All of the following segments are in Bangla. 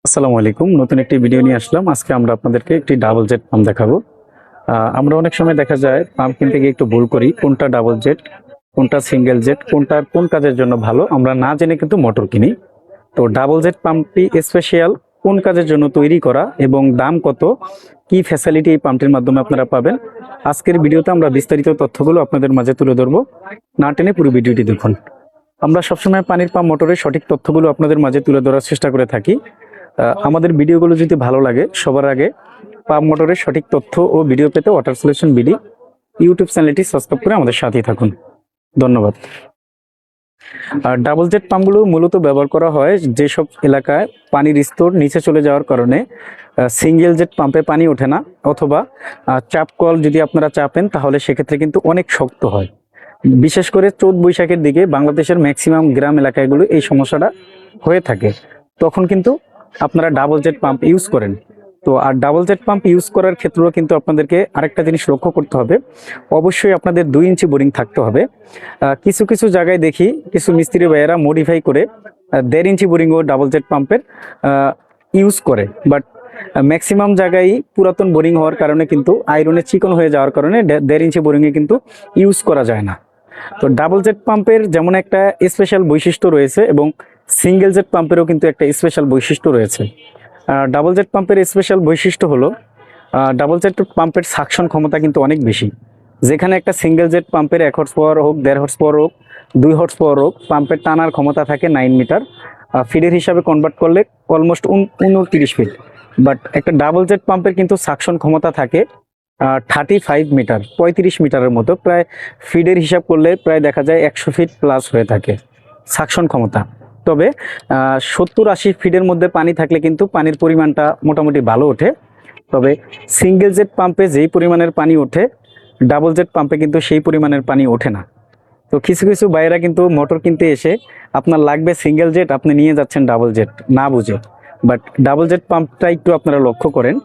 আসসালামু আলাইকুম। নতুন একটি ভিডিও নিয়ে আসলাম। আজকে আমরা আপনাদেরকে একটি ডাবল জেট পাম্প দেখাবো। আমরা অনেক সময় দেখা যায় পাম্প কিনতে গিয়ে একটু ভুল করি, কোনটা ডাবল জেট, কোনটা সিঙ্গেল জেট, কোনটা কোন কাজের জন্য ভালো আমরা না জেনে কিন্তু মোটর কিনি। তো ডাবল জেট পাম্পটি স্পেশাল কোন কাজের জন্য তৈরি করা এবং দাম কত, কি ফ্যাসিলিটি এই পাম্পটির মাধ্যমে আপনারা পাবেন, আজকের ভিডিওতে আমরা বিস্তারিত তথ্যগুলো আপনাদের মাঝে তুলে ধরবো। না টেনে পুরো ভিডিওটি দেখুন। আমরা সবসময় পানির পাম্প মোটরের সঠিক তথ্যগুলো আপনাদের মাঝে তুলে ধরার চেষ্টা করে থাকি। আমাদের ভিডিওগুলো যদি ভালো লাগে, সবার আগে পাম্প মোটরের সঠিক তথ্য ও ভিডিও পেতে ওয়াটার সলিউশন বিডি ইউটিউব চ্যানেলটি সাবস্ক্রাইব করে আমাদের সাথেই থাকুন। ধন্যবাদ। আর ডাবল জেট পাম্পগুলো মূলত ব্যবহার করা হয় যেসব এলাকায় পানির স্তর নিচে চলে যাওয়ার কারণে সিঙ্গেল জেট পাম্পে পানি ওঠে না, অথবা চাপ কল যদি আপনারা চাপেন তাহলে সেক্ষেত্রে কিন্তু অনেক শক্ত হয়। বিশেষ করে চৈত বৈশাখের দিকে বাংলাদেশের ম্যাক্সিমাম গ্রাম এলাকাগুলো এই সমস্যাটা হয়ে থাকে। তখন কিন্তু আপনারা ডাবল জেট পাম্প ইউজ করেন। তো আর ডাবল জেট পাম্প ইউজ করার ক্ষেত্রেও কিন্তু আপনাদেরকে আরেকটা জিনিস লক্ষ্য করতে হবে, অবশ্যই আপনাদের 2 ইঞ্চি বোরিং থাকতে হবে। কিছু কিছু জায়গায় দেখি কিছু মিস্ত্রি ভাইয়েরা মডিফাই করে 1.5 ইঞ্চি বোরিংও ডাবল জেট পাম্পের ইউজ করে, বাট ম্যাক্সিমাম জায়গায় পুরাতন বোরিং হওয়ার কারণে কিন্তু আয়রনে চিকন হয়ে যাওয়ার কারণে 1.5 ইঞ্চি বোরিংয়ে কিন্তু ইউজ করা যায় না। তো ডাবল জেট পাম্পের যেমন একটা স্পেশাল বৈশিষ্ট্য রয়েছে এবং সিঙ্গেল জেট পাম্পেরও কিন্তু একটা স্পেশাল বৈশিষ্ট্য রয়েছে। ডাবল জেট পাম্পের স্পেশাল বৈশিষ্ট্য হলো ডাবল জেট পাম্পের সাকশন ক্ষমতা কিন্তু অনেক বেশি। যেখানে একটা সিঙ্গেল জেট পাম্পের 1 হর্স পাওয়ার হোক, 1.5 হর্স পাওয়ার হোক, 2 হর্স পাওয়ার হোক, পাম্পের টানার ক্ষমতা থাকে 9 মিটার, ফিডের হিসাবে কনভার্ট করলে অলমোস্ট 29 ফিট। বাট একটা ডাবল জেট পাম্পের কিন্তু সাকশন ক্ষমতা থাকে 35 মিটার, 35 মিটারের মতো, প্রায় ফিডের হিসাব করলে প্রায় দেখা যায় 100 ফিট প্লাস হয়ে থাকে সাকশন ক্ষমতা। তবে 70-80 ফিটের মধ্যে পানি থাকলে কিন্তু পানির পরিমাণটা মোটামুটি ভালো ওঠে। তবে সিঙ্গেল জেট পাম্পে যেই পরিমাণের পানি ওঠে, ডাবল জেট পাম্পে কিন্তু সেই পরিমাণের পানি ওঠে না। তো কিছু কিছু বাইরা কিন্তু মোটর কিনতে এসে আপনার লাগবে সিঙ্গেল জেট, আপনি নিয়ে যাচ্ছেন ডাবল জেট না বুঝে। বাট ডাবল জেট পাম্পটা একটু আপনারা লক্ষ্য করেন,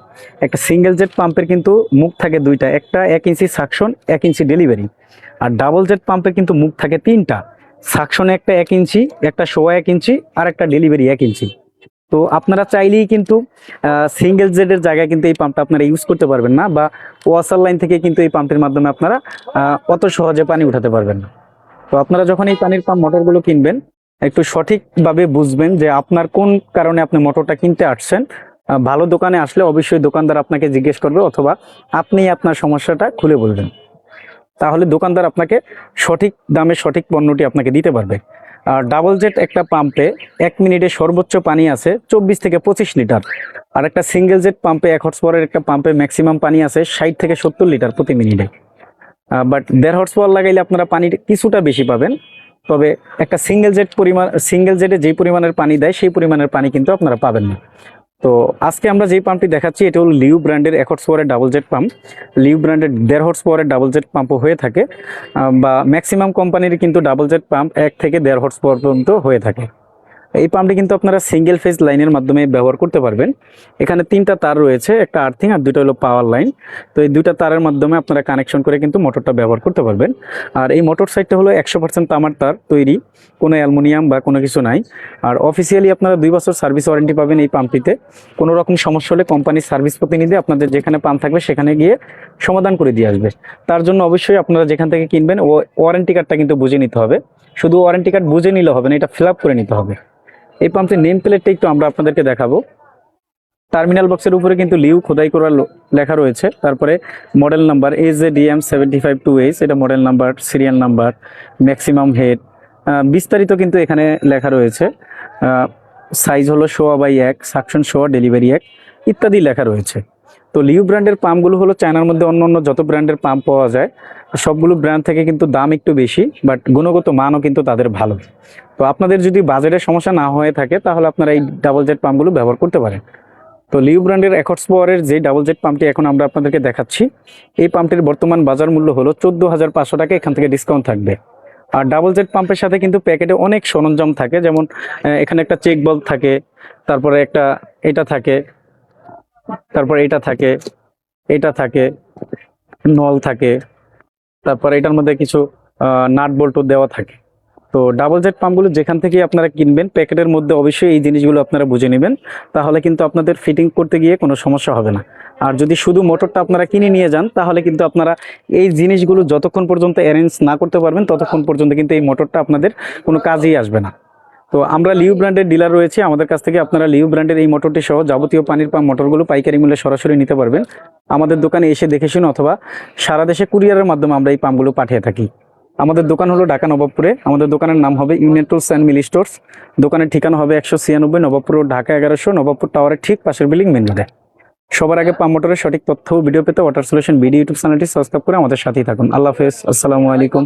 একটা সিঙ্গেল জেট পাম্পের কিন্তু মুখ থাকে দুইটা, একটা 1 ইঞ্চি সাকশন, 1 ইঞ্চি ডেলিভারি। আর ডাবল জেট পাম্পের কিন্তু মুখ থাকে তিনটা, সাকশনে একটা 1 ইঞ্চি, একটা সোয়া 1 ইঞ্চি, আর একটা ডেলিভারি 1 ইঞ্চি। তো আপনারা চাইলেই কিন্তু সিঙ্গেল জেডের জায়গায় কিন্তু এই পাম্পটা আপনারা ইউজ করতে পারবেন না, বা ওয়াসার লাইন থেকে কিন্তু এই পাম্পের মাধ্যমে আপনারা অত সহজে পানি উঠাতে পারবেন না। তো আপনারা যখন এই পানির পাম্প মোটরগুলো কিনবেন, একটু সঠিকভাবে বুঝবেন যে আপনার কোন কারণে আপনি মোটরটা কিনতে আসছেন। ভালো দোকানে আসলে অবশ্যই দোকানদার আপনাকে জিজ্ঞেস করবে, অথবা আপনি আপনার সমস্যাটা খুলে বলবেন, তাহলে দোকানদার আপনাকে সঠিক দামে সঠিক পণ্যটি আপনাকে দিতে পারবে। আর ডাবল জেট একটা পাম্পে 1 মিনিটে সর্বোচ্চ পানি আছে 24 থেকে 25 লিটার। আর একটা সিঙ্গেল জেট পাম্পে 1 হর্স পাওয়ারের একটা পাম্পে ম্যাক্সিমাম পানি আছে 60 থেকে 70 লিটার প্রতি মিনিটে। বাট 1.5 হর্স পাওয়ার লাগাইলে আপনারা পানি কিছুটা বেশি পাবেন। তবে একটা সিঙ্গেল জেটে যেই পরিমাণের পানি দেয় সেই পরিমাণের পানি কিন্তু আপনারা পাবেন না। তো আজকে আমরা যেই পাম্পটি দেখাচ্ছি এটা হলো লিউ ব্র্যান্ডের 1 হর্স পাওয়ারের ডাবল জেট পাম্প। লিউ ব্র্যান্ডের 1.5 হর্স পাওয়ারের ডাবল জেট পাম্পও হয়ে থাকে, বা ম্যাক্সিমাম কোম্পানির কিন্তু ডাবল জেট পাম্প 1 থেকে 1.5 হর্স পাওয়ার পর্যন্ত হয়ে থাকে। এই পাম্পটি কিন্তু আপনারা সিঙ্গেল ফেজ লাইনের মাধ্যমে ব্যবহার করতে পারবেন। এখানে 3টা তার রয়েছে, একটা আর্থিং আর 2টা হলো পাওয়ার লাইন। তো এই 2টা তারের মাধ্যমে আপনারা কানেকশন করে কিন্তু মোটরটা ব্যবহার করতে পারবেন। আর এই মোটর সাইডটা হলো 100% তামার তার তৈরি, কোনো অ্যালুমিনিয়াম বা কোনো কিছু নাই। আর অফিসিয়ালি আপনারা 2 বছর সার্ভিস ওয়ারেন্টি পাবেন এই পাম্পটিতে। কোনো রকম সমস্যা হলে কোম্পানির সার্ভিস প্রতিনিধি আপনাদের যেখানে পাম্প থাকবে সেখানে গিয়ে সমাধান করে দিয়ে আসবে। তার জন্য অবশ্যই আপনারা যেখান থেকে কিনবেন ওয়ারেন্টি কার্ডটা কিন্তু বুঝে নিতে হবে। শুধু ওয়ারেন্টি কার্ড বুঝে নিলে হবে না, এটা ফিল আপ করে নিতে হবে। এই পাম্পটির নেম প্লেটটা একটু আমরা আপনাদেরকে দেখাবো। টার্মিনাল বক্সের উপরে কিন্তু লিউ খোদাই করা লেখা রয়েছে। তারপরে মডেল নাম্বার AZDM 75-2H, এটা model number, serial number, maximum head, বিস্তারিত কিন্তু এখানে লেখা রয়েছে। সাইজ হলো 1/1, সাকশন 1, ডেলিভারি 1 ইত্যাদি লেখা রয়েছে। তো লিউ ব্র্যান্ডের পাম্পগুলো হলো চায়নার মধ্যে অন্য যত ব্র্যান্ডের পাম্প পাওয়া যায় সবগুলো ব্র্যান্ড থেকে কিন্তু দাম একটু বেশি, বাট গুণগত মানও কিন্তু তাদের ভালো। তো আপনাদের যদি বাজেটের সমস্যা না হয়ে থাকে তাহলে আপনারা এই ডাবল জেট পাম্পগুলো ব্যবহার করতে পারেন। তো লিউ ব্র্যান্ডের 1 হর্স পাওয়ারের যে ডাবল জেট পাম্পটি এখন আমরা আপনাদেরকে দেখাচ্ছি, এই পাম্পটির বর্তমান বাজার মূল্য হলো 14,500 টাকা, এখান থেকে ডিসকাউন্ট থাকবে। আর ডাবল জেট পাম্পের সাথে কিন্তু প্যাকেটে অনেক সরঞ্জাম থাকে, যেমন এখানে একটা চেক বাল্ব থাকে, তারপরে একটা এটা থাকে, তারপরে এটা থাকে, এটা থাকে, নল থাকে, তারপরে এটার মধ্যে কিছু নাট বল্টু দেওয়া থাকে। তো ডাবল জেট পাম্পগুলো যেখান থেকে আপনারা কিনবেন প্যাকেটের মধ্যে অবশ্যই এই জিনিসগুলো আপনারা বুঝে নেবেন, তাহলে কিন্তু আপনাদের ফিটিং করতে গিয়ে কোনো সমস্যা হবে না। আর যদি শুধু মোটরটা আপনারা কিনে নিয়ে যান তাহলে কিন্তু আপনারা এই জিনিসগুলো যতক্ষণ পর্যন্ত অ্যারেঞ্জ না করতে পারবেন ততক্ষণ পর্যন্ত কিন্তু এই মোটরটা আপনাদের কোনো কাজেই আসবে না। তো আমরা লিউ ব্র্যান্ডের ডিলার রয়েছে, আমাদের কাছ থেকে আপনারা লিউ ব্র্যান্ডের এই মোটরটি সহ যাবতীয় পানির পাম্প মোটরগুলো পাইকারি মূল্যে সরাসরি নিতে পারবেন। আমাদের দোকানে এসে দেখে শুনে অথবা সারা দেশে কুরিয়ারের মাধ্যমে আমরা এই পাম্পগুলো পাঠিয়ে থাকি। আমাদের দোকান হলো ঢাকা নবাবপুরে, আমাদের দোকানের নাম হবে Union Tools and Mili Stores. দোকানের ঠিকানা হবে 196 নবাবপুর রোড, ঢাকা 1100, নবাবপুর টাওয়ারের ঠিক পাশের বিল্ডিং, মেন রোডে। সবার আগে পাম্প মোটরের সঠিক তথ্য ও ভিডিও পেতে ওয়াটার সলিউশন বিডি ইউটিউব চ্যানেলটি সাবস্ক্রাইব করে আমাদের সাথেই থাকুন। আল্লাহ হাফেজ, আসসালামু আলাইকুম।